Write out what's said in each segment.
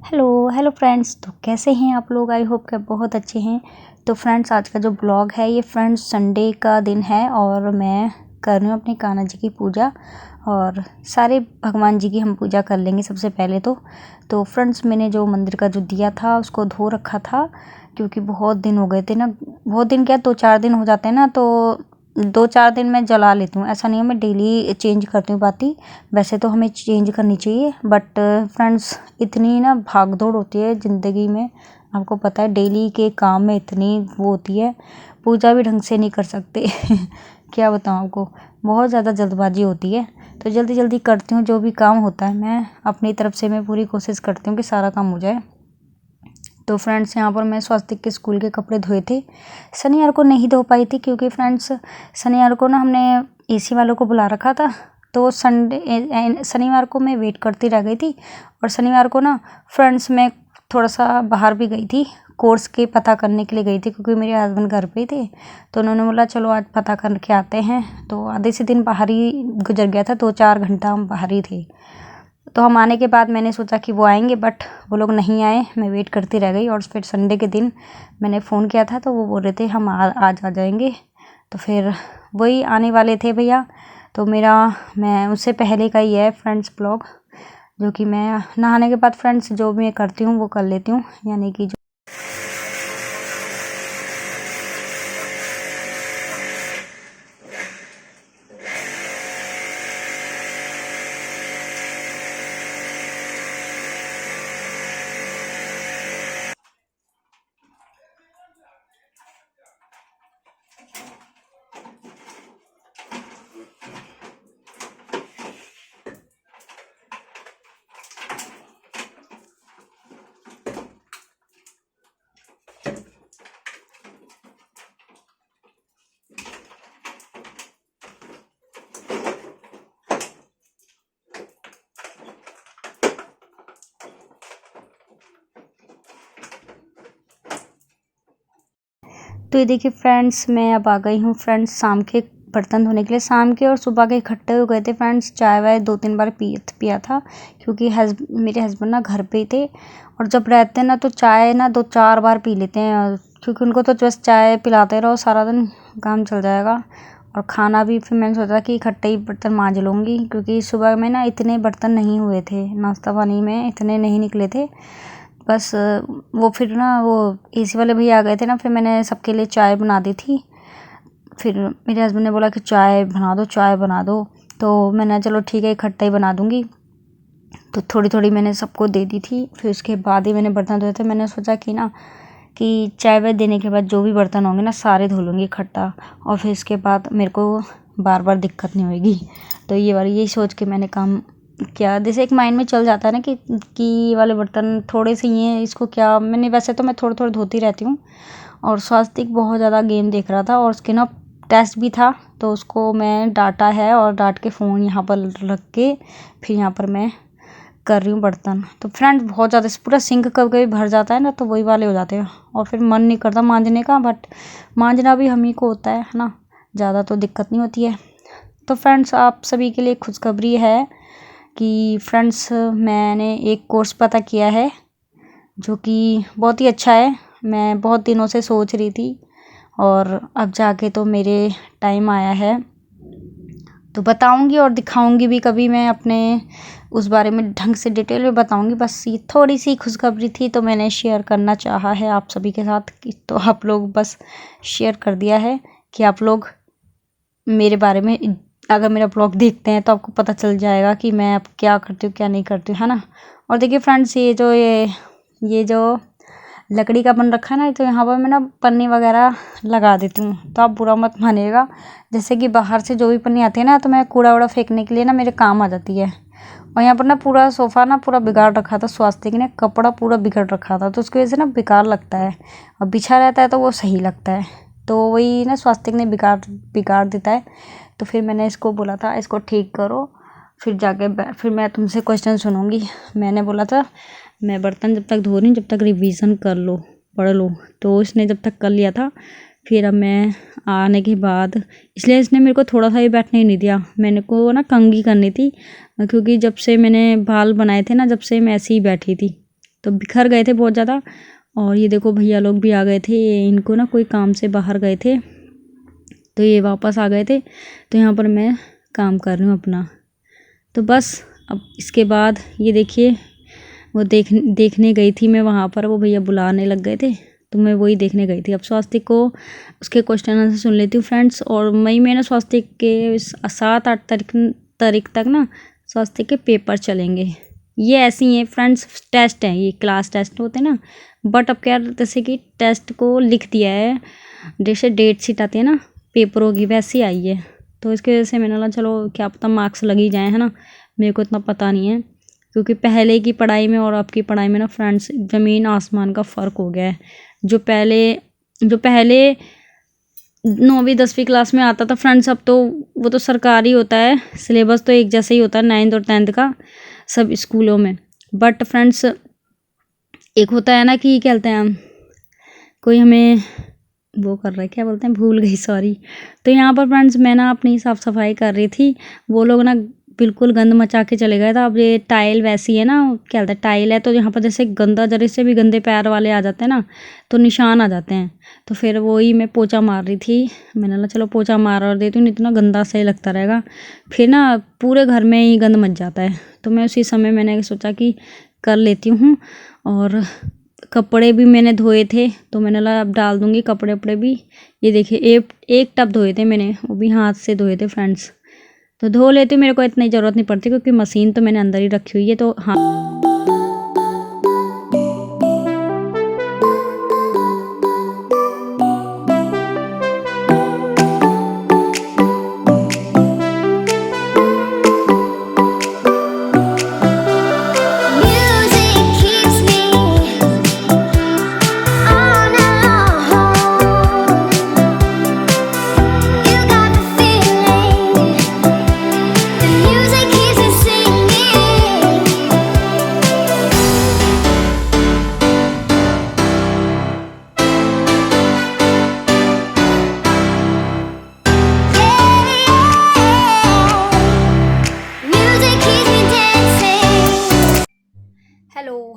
Hello friends. तो कैसे हैं आप लोग? आई होप कि बहुत अच्छे हैं। तो फ्रेंड्स, आज का जो ब्लॉग है ये फ्रेंड्स संडे का दिन है और मैं कर रही हूँ अपनी कान्हा जी की पूजा। और सारे भगवान जी की हम पूजा कर लेंगे सबसे पहले तो फ्रेंड्स, मैंने जो मंदिर का जो दिया था उसको धो रखा था, क्योंकि बहुत दिन हो गए थे ना। बहुत दिन क्या, 2-4 दिन हो जाते हैं ना, तो 2-4 दिन मैं जला लेती हूँ। ऐसा नहीं है मैं डेली चेंज करती हूँ बाती। वैसे तो हमें चेंज करनी चाहिए, बट फ्रेंड्स इतनी ना भाग दौड़ होती है ज़िंदगी में, आपको पता है डेली के काम में इतनी वो होती है, पूजा भी ढंग से नहीं कर सकते। क्या बताऊँ आपको, बहुत ज़्यादा जल्दबाजी होती है। तो जल्दी जल्दी करती हूँ, जो भी काम होता है मैं अपनी तरफ से मैं पूरी कोशिश करती हूँ कि सारा काम हो जाए। तो फ्रेंड्स, यहाँ पर मैं स्वास्तिक के स्कूल के कपड़े धोए थे। शनिवार को नहीं धो पाई थी, क्योंकि फ्रेंड्स शनिवार को ना हमने एसी वालों को बुला रखा था। तो शनिवार को मैं वेट करती रह गई थी। और शनिवार को ना फ्रेंड्स मैं थोड़ा सा बाहर भी गई थी, कोर्स के पता करने के लिए गई थी, क्योंकि मेरे हस्बैंड घर पे ही थे। तो उन्होंने बोला चलो आज पता करके आते हैं। तो आधे से दिन बाहर ही गुजर गया था, 2-4 घंटा हम बाहर ही थे। तो हम आने के बाद मैंने सोचा कि वो आएंगे, बट वो लोग नहीं आए। मैं वेट करती रह गई। और फिर संडे के दिन मैंने फ़ोन किया था, तो वो बोल रहे थे हम आज आ जाएंगे। तो फिर वही आने वाले थे भैया। तो मैं उससे पहले का ही है फ्रेंड्स ब्लॉग, जो कि मैं नहाने के बाद फ्रेंड्स जो मैं करती हूँ वो कर लेती हूँ, यानी कि तो ये देखिए फ्रेंड्स, मैं अब आ गई हूँ फ्रेंड्स शाम के बर्तन धोने के लिए। शाम के और सुबह के इकट्ठे हो गए थे फ्रेंड्स। चाय वाय 2-3 बार पिया था, क्योंकि मेरे हस्बैंड ना घर पे ही थे। और जब रहते हैं ना तो चाय ना 2-4 बार पी लेते हैं, क्योंकि उनको तो बस चाय पिलाते रहो, सारा दिन काम चल जाएगा। और खाना भी फिर मैंने सोचा कि इकट्ठे ही बर्तन मांज लूँगी, क्योंकि सुबह में ना इतने बर्तन नहीं हुए थे, नाश्ता पानी में इतने नहीं निकले थे। बस वो फिर ना वो एसी वाले भैया आ गए थे ना, फिर मैंने सबके लिए चाय बना दी थी। फिर मेरे हस्बैंड ने बोला कि चाय बना दो। तो मैंने चलो ठीक है, इकट्ठा ही बना दूँगी। तो थोड़ी थोड़ी मैंने सबको दे दी थी। फिर उसके बाद ही मैंने बर्तन धोए थे। मैंने सोचा कि चाय वाय देने के बाद जो भी बर्तन होंगे ना सारे धो लूँगी इकट्ठा, और फिर इसके बाद मेरे को बार बार दिक्कत नहीं होगी। तो यही सोच के मैंने काम किया। जैसे एक माइंड में चल जाता है ना कि ये वाले बर्तन थोड़े से ही हैं, इसको क्या, मैंने वैसे तो मैं थोड़े थोड़े धोती रहती हूँ। और स्वास्तिक बहुत ज़्यादा गेम देख रहा था, और उसके ना टेस्ट भी था, तो उसको मैं डांटा है और डांट के फ़ोन यहाँ पर रख के फिर यहाँ पर मैं कर रही हूँ बर्तन। तो फ्रेंड्स बहुत ज़्यादा पूरा सिंक कभी कभी भर जाता है ना, तो वही वाले हो जाते हैं, और फिर मन नहीं करता मांजने का। बट मांजना भी हम ही को होता है ना, ज़्यादा तो दिक्कत नहीं होती है। तो फ्रेंड्स, आप सभी के लिए खुशखबरी है कि फ्रेंड्स मैंने एक कोर्स पता किया है, जो कि बहुत ही अच्छा है। मैं बहुत दिनों से सोच रही थी, और अब जाके तो मेरे टाइम आया है। तो बताऊंगी और दिखाऊंगी भी कभी, मैं अपने उस बारे में ढंग से डिटेल में बताऊंगी। बस ये थोड़ी सी खुशखबरी थी, तो मैंने शेयर करना चाहा है आप सभी के साथ तो आप लोग बस शेयर कर दिया है कि आप लोग मेरे बारे में अगर मेरा ब्लॉग देखते हैं तो आपको पता चल जाएगा कि मैं अब क्या करती हूँ क्या नहीं करती हूँ, है ना। और देखिए फ्रेंड्स, ये जो लकड़ी का बन रखा है ना, तो यहाँ पर मैं ना पन्नी वगैरह लगा देती हूँ। तो आप बुरा मत मानिएगा। जैसे कि बाहर से जो भी पन्नी आती है ना, तो मैं कूड़ा वूड़ा फेंकने के लिए ना मेरे काम आ जाती है। और यहाँ पर ना पूरा सोफ़ा ना पूरा बिगाड़ रखा था, स्वास्तिक ने कपड़ा पूरा बिगड़ रखा था, तो उसकी वजह से ना बेकार लगता है। और बिछा रहता है तो वो सही लगता है, तो वही ना स्वास्तिक ने बिगाड़ देता है। तो फिर मैंने इसको बोला था इसको ठीक करो, फिर मैं तुमसे क्वेश्चन सुनूंगी। मैंने बोला था मैं बर्तन जब तक धो रही हूँ जब तक रिवीजन कर लो, पढ़ लो। तो इसने जब तक कर लिया था, फिर अब मैं आने के बाद, इसलिए इसने मेरे को थोड़ा सा ही बैठने ही नहीं दिया। मैंने को ना कंघी करनी थी, क्योंकि जब से मैंने बाल बनाए थे ना, जब से मैं ऐसे ही बैठी थी। तो बिखर गए थे बहुत ज़्यादा। और ये देखो भैया लोग भी आ गए थे, इनको ना कोई काम से बाहर गए थे तो ये वापस आ गए थे। तो यहाँ पर मैं काम कर रही हूँ अपना। तो बस अब इसके बाद ये देखिए वो देखने गई थी मैं वहाँ पर, वो भैया बुलाने लग गए थे तो मैं वही देखने गई थी। अब स्वास्तिक को उसके क्वेश्चन आंसर सुन लेती हूँ फ्रेंड्स। और मई में ना स्वास्तिक के 7-8 तारीख तक ना स्वास्तिक के पेपर चलेंगे। ये ऐसे ही है फ्रेंड्स, टेस्ट हैं, ये क्लास टेस्ट होते हैं ना। बट अब क्या, जैसे कि टेस्ट को लिख दिया है, जैसे डेट शीट आती है ना पेपरों की वैसी ही आई है। तो इसकी वजह से मैंने बोला चलो क्या पता मार्क्स लग ही जाए, है ना। मेरे को इतना पता नहीं है क्योंकि पहले की पढ़ाई में और अब की पढ़ाई में ना फ्रेंड्स ज़मीन आसमान का फ़र्क हो गया है। जो पहले 9वीं 10वीं क्लास में आता था फ्रेंड्स, अब तो वो तो सरकारी होता है, सिलेबस तो एक जैसा ही होता है 9th और 10th का सब स्कूलों में। बट फ्रेंड्स एक होता है ना कि क्या बोलते हैं, कोई हमें वो कर रहा है, क्या बोलते हैं, भूल गई, सॉरी। तो यहाँ पर फ्रेंड्स मैं ना अपनी साफ़ सफाई कर रही थी, वो लोग ना बिल्कुल गंद मचा के चले गए था। अब ये टाइल वैसी है ना, क्या बोलते हैं, टाइल है तो यहाँ पर जैसे गंदा जरा से भी गंदे पैर वाले आ जाते हैं ना तो निशान आ जाते हैं। तो फिर वही मैं पोछा मार रही थी, मैंने बोला चलो पोछा मार और देती हूँ, नहीं तो ना गंदा सही लगता रहेगा, फिर ना पूरे घर में ही गंद मच जाता है। तो मैं उसी समय मैंने सोचा कि कर लेती हूँ। और कपड़े भी मैंने धोए थे तो मैंने बोला अब डाल दूँगी कपड़े वपड़े भी। ये देखिए एक टब धोए थे मैंने, वो भी हाथ से धोए थे फ्रेंड्स। तो धो लेती हूँ, मेरे को इतनी ज़रूरत नहीं पड़ती क्योंकि मशीन तो मैंने अंदर ही रखी हुई है। तो हाँ,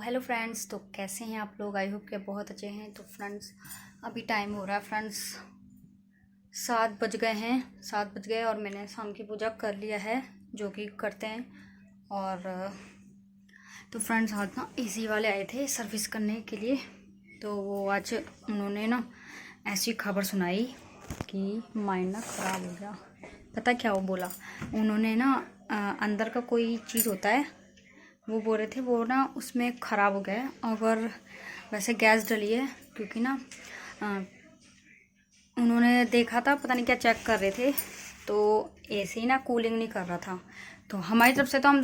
हेलो फ्रेंड्स, तो कैसे हैं आप लोग? आई होप कि बहुत अच्छे हैं। तो फ्रेंड्स अभी टाइम हो रहा है फ्रेंड्स 7 बज गए हैं, 7 बज गए और मैंने शाम की पूजा कर लिया है जो कि करते हैं। और तो फ्रेंड्स आज ना एसी वाले आए थे सर्विस करने के लिए, तो वो आज उन्होंने ना ऐसी खबर सुनाई कि माइंड ना ख़राब हो गया। पता क्या वो बोला उन्होंने ना, अंदर का कोई चीज़ होता है, वो बोल रहे थे वो ना उसमें ख़राब हो गया है। अगर वैसे गैस डली है क्योंकि ना उन्होंने देखा था, पता नहीं क्या चेक कर रहे थे तो एसी ना कूलिंग नहीं कर रहा था। तो हमारी तरफ से तो हम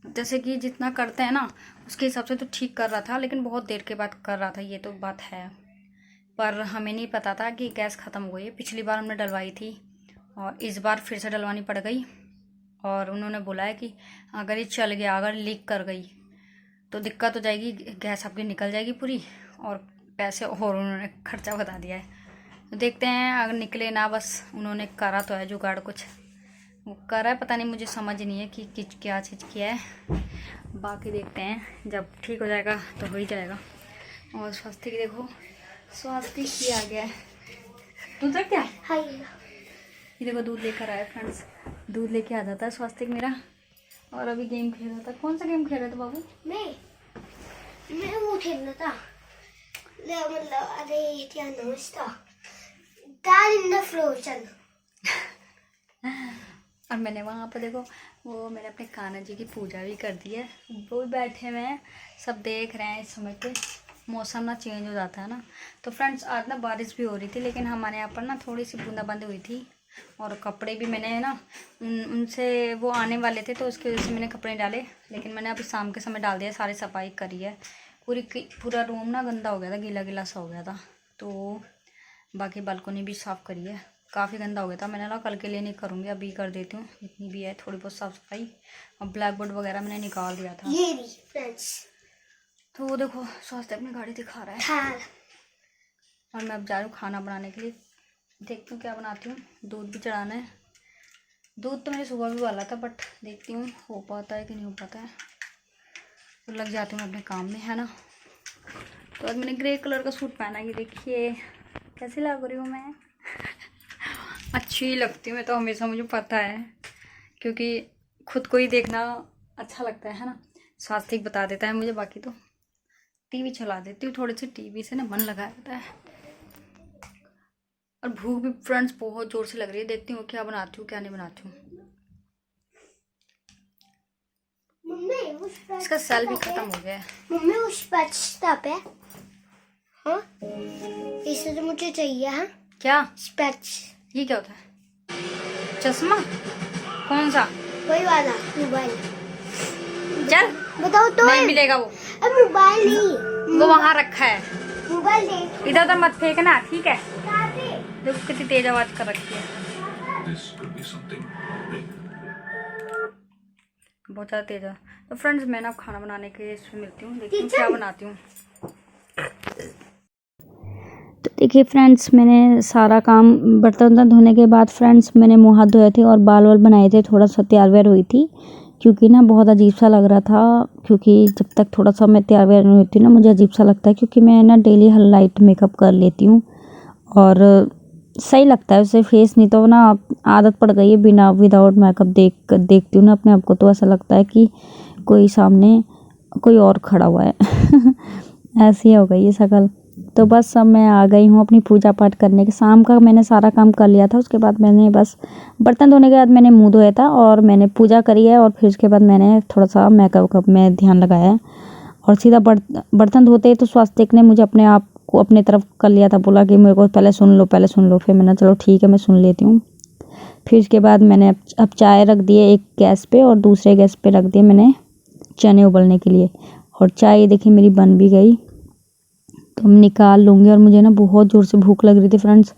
जैसे कि जितना करते हैं ना उसके हिसाब से तो ठीक कर रहा था, लेकिन बहुत देर के बाद कर रहा था, ये तो बात है। पर हमें नहीं पता था कि गैस ख़त्म हो गई है। पिछली बार हमने डलवाई थी और इस बार फिर से डलवानी पड़ गई। और उन्होंने बोला है कि अगर ये चल गया, अगर लीक कर गई तो दिक्कत हो जाएगी, गैस आपकी निकल जाएगी पूरी और पैसे और उन्होंने खर्चा बता दिया है। तो देखते हैं अगर निकले ना, बस उन्होंने करा तो है जुगाड़, कुछ वो करा है, पता नहीं मुझे समझ नहीं है कि क्या चीज़ किया है। बाकी देखते हैं जब ठीक हो जाएगा तो हो ही जाएगा। और स्वास्थ्य की देखो, स्वास्थ्य की आ गया है दूध, क्या है ये देखो दूध लेकर आया फ्रेंड्स, दूध लेके आ जाता है स्वास्तिक मेरा। और अभी गेम खेल रहा था। कौन सा गेम खेल रहा था बाबू? मैं वो खेल रहा था, मतलब अरे क्या नाम इसका, डैड इन द फ्लोर चल। और मैंने वहाँ पर देखो वो मैंने अपने कान्हा जी की पूजा भी कर दी है, वो भी बैठे हुए हैं, सब देख रहे हैं। इस समय पे मौसम ना चेंज हो जाता है ना। तो फ्रेंड्स आज ना बारिश भी हो रही थी, लेकिन हमारे यहाँ पर ना थोड़ी सी बूंदाबांदी हुई थी। और कपड़े भी मैंने ना उनसे वो आने वाले थे तो उसकी वजह से मैंने कपड़े डाले, लेकिन मैंने अभी शाम के समय डाल दिया, सारी सफाई करी है। पूरा रूम ना गंदा हो गया था, गीला गीला सा हो गया था। तो बाकी बालकनी भी साफ़ करी है, काफ़ी गंदा हो गया था। मैंने ना कल के लिए नहीं करूँगी, अभी कर देती हूँ जितनी भी है थोड़ी बहुत साफ़ सफाई। और ब्लैक बोर्ड वगैरह मैंने निकाल दिया था। ये भी फ्रेंड्स, तो वो देखो स्वास्थ्य अपनी गाड़ी दिखा रहा है। और मैं अब जा रही हूँ खाना बनाने के लिए, देखती हूँ क्या बनाती हूँ। दूध भी चढ़ाना है, दूध तो मैंने सुबह भी उबाला था, बट देखती हूँ हो पाता है कि नहीं हो पाता है। तो लग जाती हूँ अपने काम में, है ना। तो आज मैंने ग्रे कलर का सूट पहना, ये देखिए कैसी लग रही हूँ मैं। अच्छी लगती हूँ मैं तो हमेशा, मुझे पता है, क्योंकि खुद को ही देखना अच्छा लगता है ना। स्वास्थ्य बता देता है मुझे। बाकी तो टीवी चला देती हूँ, थोड़ी सी टीवी से ना मन लगा रहता है। और भूख भी फ्रेंड्स बहुत जोर से लग रही है, देखती हूँ क्या बनाती हूँ क्या नहीं बनाती हूँ। इसका सेल भी खत्म हो गया है। मम्मी उस स्पेच है। हाँ इसे तो मुझे चाहिए। हाँ क्या स्पेच? ये क्या होता है? चश्मा? कौन सा? वही वाला मोबाइल। चल बताओ तो। नहीं मिलेगा वो। अब मोबाइल नहीं, वो वहाँ रखा है। मोबाइल दे। इधर उधर मत फेंकना, ठीक है? देखो कितनी तेज आवाज कर रखी है, बहुत ज़्यादा तेज है। तो फ्रेंड्स मैं ना खाना बनाने के इसमें मिलती हूँ, देखती हूँ क्या बनाती हूँ। तो देखिए फ्रेंड्स, मैंने सारा काम बर्तन वर्तन धोने के बाद फ्रेंड्स मैंने मुँह हाथ धोए थे और बाल वाल बनाए थे, थोड़ा सा तैयार व्यार हुई थी, क्योंकि ना बहुत अजीब सा लग रहा था। क्योंकि जब तक थोड़ा सा मैं तैयार व्यार नहीं होती ना, मुझे अजीब सा लगता है, क्योंकि मैं ना डेली लाइट मेकअप कर लेती हूँ और सही लगता है उससे फेस। नहीं तो ना आदत पड़ गई है बिना विदाउट मेकअप देखती हूँ ना अपने आप को, तो ऐसा लगता है कि कोई सामने कोई और खड़ा हुआ है। ऐसी हो गई है शक्ल। तो बस अब मैं आ गई हूँ अपनी पूजा पाठ करने के। शाम का मैंने सारा काम कर लिया था, उसके बाद मैंने बस बर्तन धोने के बाद मैंने मुँह धोया था और मैंने पूजा करी है, और फिर उसके बाद मैंने थोड़ा सा मेकअप में ध्यान लगाया है। और सीधा बर्तन धोते ही तो स्वास्थ्य ने मुझे अपने आप को अपने तरफ कर लिया था, बोला कि मेरे को पहले सुन लो। फिर मैंने चलो ठीक है मैं सुन लेती हूँ। फिर उसके बाद मैंने अब चाय रख दिए एक गैस पे और दूसरे गैस पे रख दिए मैंने चने उबलने के लिए। और चाय देखिए मेरी बन भी गई, तो मैं निकाल लूँगी। और मुझे ना बहुत ज़ोर से भूख लग रही थी फ्रेंड्स।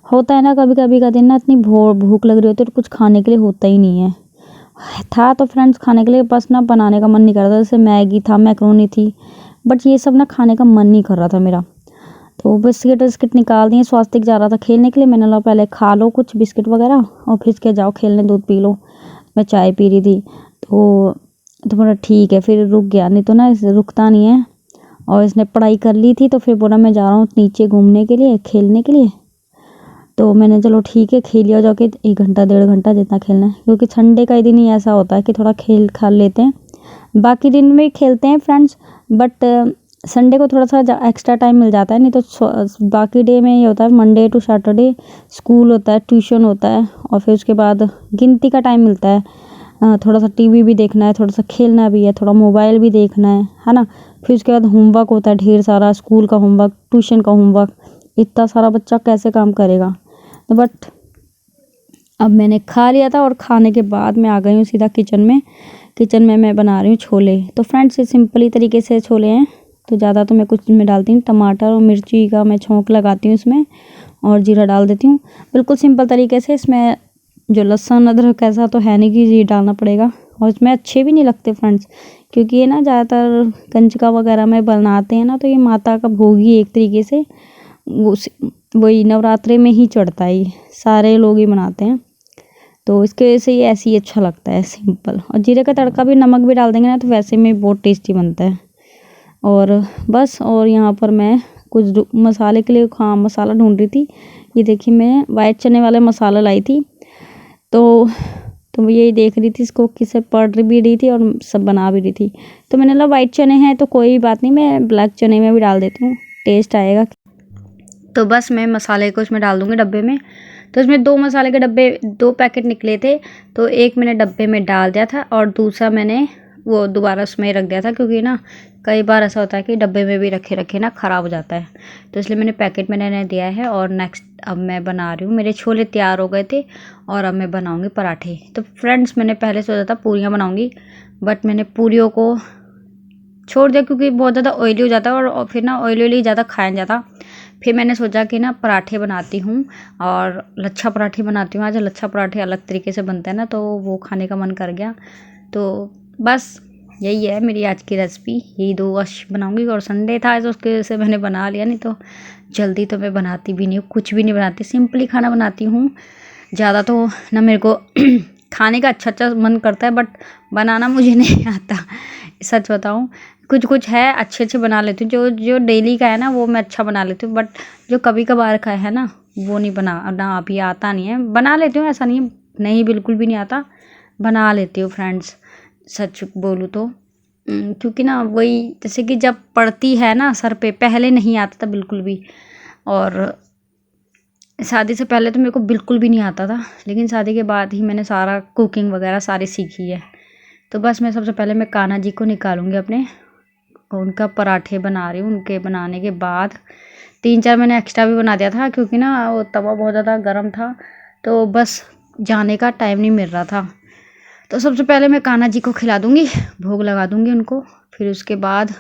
होता है ना कभी कभी का दिन ना इतनी भूख लग रही होती है तो कुछ खाने के लिए होता ही नहीं है। था तो फ्रेंड्स खाने के लिए, बस ना बनाने का मन नहीं कर रहा था। जैसे मैगी था, मैक्रोनी थी, बट ये सब ना खाने का मन नहीं कर रहा था मेरा। तो बिस्किट निकाल दिए। स्वास्तिक जा रहा था खेलने के लिए, मैंने बोला पहले खा लो कुछ बिस्किट वगैरह और फिर के जाओ खेलने, दूध पी लो। मैं चाय पी रही थी तो बोला ठीक है, फिर रुक गया, नहीं तो ना रुकता नहीं है। और इसने पढ़ाई कर ली थी तो फिर बोला मैं जा रहा हूँ नीचे घूमने के लिए, खेलने के लिए। तो मैंने चलो ठीक है खेल लिया जाके 1 घंटा 1.5 घंटा जितना खेलना है, क्योंकि संडे का ही दिन ही ऐसा होता है कि थोड़ा खेल खाल लेते हैं। बाकी दिन में खेलते हैं फ्रेंड्स, बट संडे को थोड़ा सा एक्स्ट्रा टाइम मिल जाता है। नहीं तो बाकी डे में ये होता है मंडे टू सैटरडे स्कूल होता है, ट्यूशन होता है, और फिर उसके बाद गिनती का टाइम मिलता है। थोड़ा सा टीवी भी देखना है, थोड़ा सा खेलना भी है, थोड़ा मोबाइल भी देखना है ना। फिर उसके बाद होमवर्क होता है ढेर सारा, स्कूल का होमवर्क, ट्यूशन का होमवर्क, इतना सारा बच्चा कैसे काम करेगा। तो बट अब मैंने खा लिया था और खाने के बाद मैं आ गई हूँ सीधा किचन में मैं बना रही हूँ छोले। तो फ्रेंड्स ये सिंपली तरीके से छोले हैं, तो ज़्यादा तो मैं कुछ में डालती हूँ, टमाटर और मिर्ची का मैं छौंक लगाती हूँ इसमें और जीरा डाल देती हूँ बिल्कुल सिंपल तरीके से। इसमें जो लहसुन अदरक ऐसा तो है नहीं कि ये डालना पड़ेगा, और इसमें अच्छे भी नहीं लगते फ्रेंड्स, क्योंकि ये ना ज़्यादातर कंजका वगैरह में बनाते हैं ना, तो ये माता का भोग ही एक तरीके से वही नवरात्रे में ही चढ़ता है, सारे लोग ही बनाते हैं। तो इसके वजह से ये ऐसे ही अच्छा लगता है सिंपल। और जीरे का तड़का भी नमक भी डाल देंगे ना तो वैसे में बहुत टेस्टी बनता है। और बस, और यहाँ पर मैं कुछ मसाले के लिए मसाला ढूंढ रही थी। ये देखिए मैं वाइट चने वाला मसाला लाई थी, तो मैं यही देख रही थी, इसको किसे पढ़ भी रही थी और सब बना भी रही थी। तो मैंने बोला वाइट चने हैं तो कोई बात नहीं, मैं ब्लैक चने में भी डाल देती हूँ, टेस्ट आएगा। तो बस मैं मसाले को इसमें डाल दूँगी डब्बे में। तो इसमें 2 मसाले के डब्बे 2 पैकेट निकले थे, तो एक मैंने डब्बे में डाल दिया था और दूसरा मैंने वो दोबारा उसमें रख दिया था, क्योंकि ना कई बार ऐसा होता है कि डब्बे में भी रखे ना ख़राब हो जाता है। तो इसलिए मैंने पैकेट में मैंने दिया है। और नेक्स्ट अब मैं बना रही हूँ, मेरे छोले तैयार हो गए थे और अब मैं बनाऊँगी पराठे। तो फ्रेंड्स मैंने पहले सोचा था पूरियाँ बनाऊँगी, बट मैंने पूरियों को छोड़ दिया क्योंकि बहुत ज़्यादा ऑयली हो जाता है और फिर ना ऑयली ज़्यादा खाया नहीं जाता। फिर मैंने सोचा कि ना पराठे बनाती हूँ और लच्छा पराठे बनाती हूँ। आज लच्छा पराठे अलग तरीके से बनते हैं ना, तो वो खाने का मन कर गया। तो बस यही है मेरी आज की रेसिपी, यही 2 आज बनाऊँगी। और संडे था तो उसकी वजह से मैंने बना लिया, नहीं तो जल्दी तो मैं बनाती भी नहीं हूँ, कुछ भी नहीं बनाती, सिंपली खाना बनाती हूँ। ज़्यादा तो ना मेरे को खाने का अच्छा मन करता है, बट बनाना मुझे नहीं आता, सच बताऊँ। कुछ कुछ है अच्छे अच्छे बना लेती हूँ, जो जो डेली का है ना वो मैं अच्छा बना लेती हूँ, बट जो कभी कभार का है ना वो नहीं ना अभी आता नहीं है। बना लेती हूँ, ऐसा नहीं है, नहीं बिल्कुल भी नहीं आता, बना लेती हूँ फ्रेंड्स, सच बोलूँ तो। क्योंकि ना वही जैसे कि जब पड़ती है ना सर पे, पहले नहीं आता था बिल्कुल भी, और शादी से पहले तो मेरे को बिल्कुल भी नहीं आता था, लेकिन शादी के बाद ही मैंने सारा कुकिंग वगैरह सारी सीखी है। तो बस मैं सबसे पहले मैं कान्हा जी को निकालूंगी अपने, उनका पराठे बना रही हूँ। उनके बनाने के बाद 3-4 मैंने एक्स्ट्रा भी बना दिया था, क्योंकि ना वो तवा बहुत ज़्यादा गर्म था, तो बस जाने का टाइम नहीं मिल रहा था। तो सबसे पहले मैं कान्हा जी को खिला दूँगी, भोग लगा दूँगी उनको, फिर उसके बाद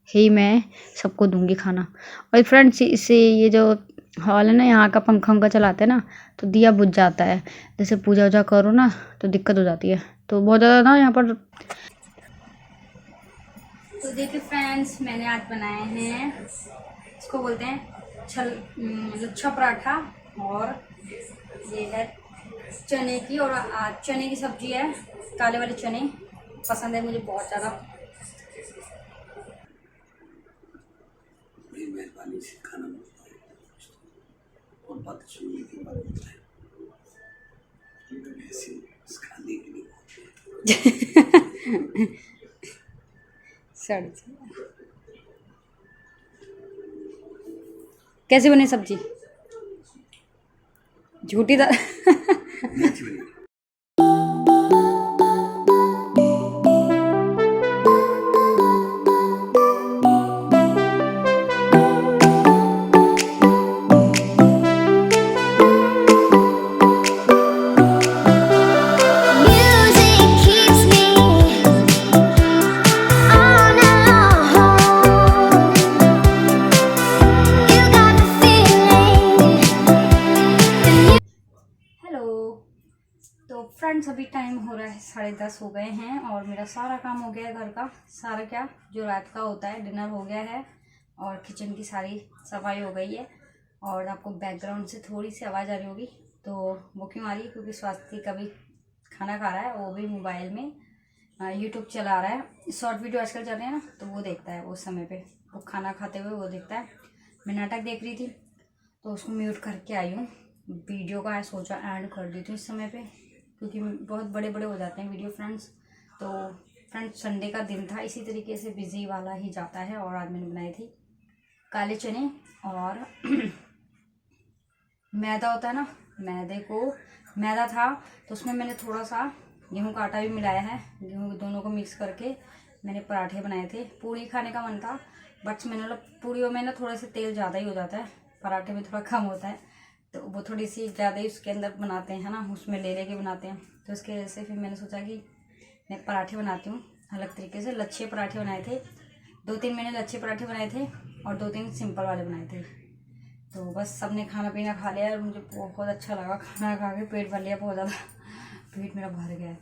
ही मैं सबको दूँगी खाना। और फ्रेंड्स इससे ये जो हॉल है ना, यहाँ का पंखा वंखा चलाते हैं ना तो दिया बुझ जाता है, जैसे पूजा वूजा करो ना तो दिक्कत हो जाती है, तो बहुत ज़्यादा ना यहाँ पर। तो देखिए फ्रेंड्स, मैंने आज बनाए हैं, इसको बोलते हैं लच्छा पराठा, और ये है चने की, और चने की सब्जी है, काले वाले चने पसंद है मुझे बहुत ज़्यादा। मेहरबानी से खाना और बात सुनने के बाद खाने के लिए कैसी बनी सब्जी? झूठी दाल तो फ्रेंड्स अभी टाइम हो रहा है 10:30 हो गए हैं, और मेरा सारा काम हो गया है, घर का सारा क्या जो रात का होता है, डिनर हो गया है, और किचन की सारी सफाई हो गई है। और आपको बैकग्राउंड से थोड़ी सी आवाज़ आ रही होगी, तो वो क्यों आ रही है? क्योंकि स्वास्थ्य कभी खाना खा रहा है, वो भी मोबाइल में यूट्यूब चला रहा है, शॉर्ट वीडियो आजकल चल रहे हैं ना, तो वो देखता है उस समय पे, वो खाना खाते हुए वो देखता है। मैं नाटक देख रही थी तो उसको म्यूट करके आई हूँ, वीडियो का सोचा एंड कर दी थी इस समय पे, क्योंकि बहुत बड़े बड़े हो जाते हैं वीडियो फ्रेंड्स। तो फ्रेंड्स संडे का दिन था, इसी तरीके से बिजी वाला ही जाता है। और आज मैंने बनाई थी काले चने, और मैदा होता है ना, मैदा था तो उसमें मैंने थोड़ा सा गेहूं का आटा भी मिलाया है, गेहूं दोनों को मिक्स करके मैंने पराठे बनाए थे। पूरी खाने का मन था, बट मैंने पूरियों में ना थोड़ा सा तेल ज़्यादा ही हो जाता है, पराठे में थोड़ा कम होता है, तो वो थोड़ी सी ज़्यादा ही उसके अंदर बनाते हैं ना, उसमें ले लेके बनाते हैं, तो इसके वजह से फिर मैंने सोचा कि मैं पराठे बनाती हूँ अलग तरीके से। लच्छे पराठे बनाए थे 2-3, मैंने लच्छे पराठे बनाए थे, और 2-3 सिंपल वाले बनाए थे। तो बस सबने खाना पीना खा लिया, और मुझे बहुत अच्छा लगा खाना खा के, पेट भर लिया बहुत ज़्यादा, पेट मेरा भर गया है।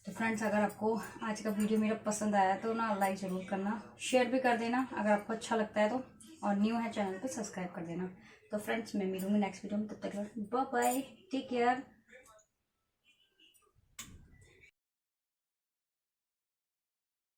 तो फ्रेंड्स अगर आपको आज का वीडियो मेरा पसंद आया तो ना लाइक ज़रूर करना, शेयर भी कर देना अगर आपको अच्छा लगता है तो, और न्यू है चैनल पे सब्सक्राइब कर देना। तो फ्रेंड्स मैं मिलूँगी नेक्स्ट वीडियो में, तब तक बाय बाय, टेक केयर।